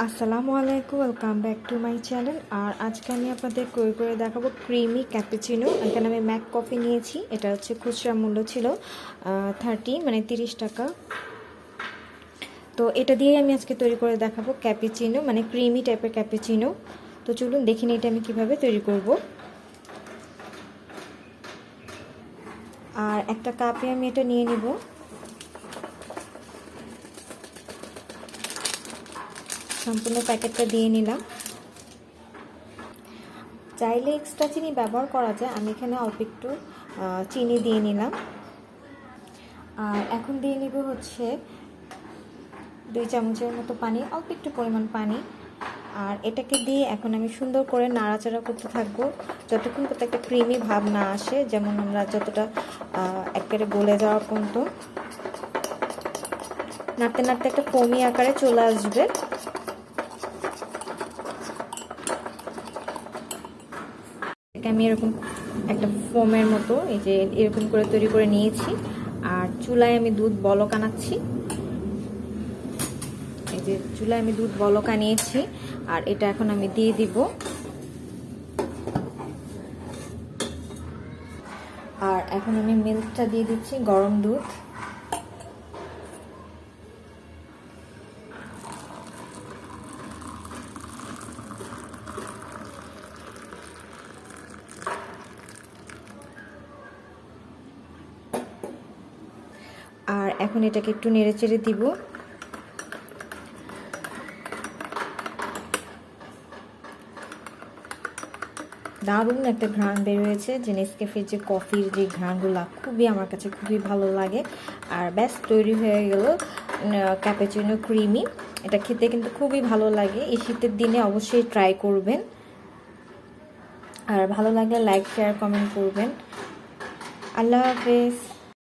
আসসালামু আলাইকুম, welcome back to my channel. আর আজকে আমি আপনাদের করে দেখাবো ক্রিমি ক্যাপুচিনো। এখানে আমি ম্যাক কফি নিয়েছি। এটা হচ্ছে খুচরা মূল্য ছিল 30 টাকা। তো এটা দিয়ে আমি আজকে তৈরি করে দেখাবো ক্যাপুচিনো, মানে ক্রিমি টাইপের ক্যাপুচিনো। তো চলুন দেখে নিই এটা আমি কীভাবে তৈরি করব। আর একটা কাপে আমি এটা নিয়ে নিব। সম্পূর্ণ প্যাকেটটা দিয়ে নিলাম। চাইলে এক্সট্রা চিনি ব্যবহার করা যায়, আমি এখানে অল্প একটু চিনি দিয়ে নিলাম। আর এখন দিয়ে নিব হচ্ছে 2 চামচের মতো পানি, অল্প একটু পরিমাণ পানি। আর এটাকে দিয়ে এখন আমি সুন্দর করে নাড়াচাড়া করতে থাকবো যতক্ষণ পর্যন্ত একটা ক্রিমি ভাব না আসে, যেমন আমরা যতটা একেবারে গলে যাওয়ার পর্যন্ত নাড়তে নাড়তে একটা ফোমি আকারে চলে আসবে। আমি এরকম একটা ফোমের মতো এই যে এরকম করে তৈরি করে নিয়েছি। আর চুলায় আমি দুধ বলক আনাচ্ছি। এই যে চুলায় আমি দুধ বলক আনিয়েছি। আর এটা এখন আমি দিয়ে দিব। আর এখন আমি মিল্কটা দিয়ে দিচ্ছি, গরম দুধ। আর এখন এটাকে একটু নেড়ে চেড়ে দিব। দারুণ একটা ঘ্রাণ বের হয়েছে, যে নেসক্যাফের যে কফির যে ঘ্রাণগুলো খুবই আমার কাছে খুবই ভালো লাগে। আর ব্যাস তৈরি হয়ে গেল ক্যাপুচিনো ক্রিমি। এটা খেতে কিন্তু খুবই ভালো লাগে। এই শীতের দিনে অবশ্যই ট্রাই করবেন। আর ভালো লাগলে লাইক, শেয়ার, কমেন্ট করবেন। আল্লাহ হাফেজ।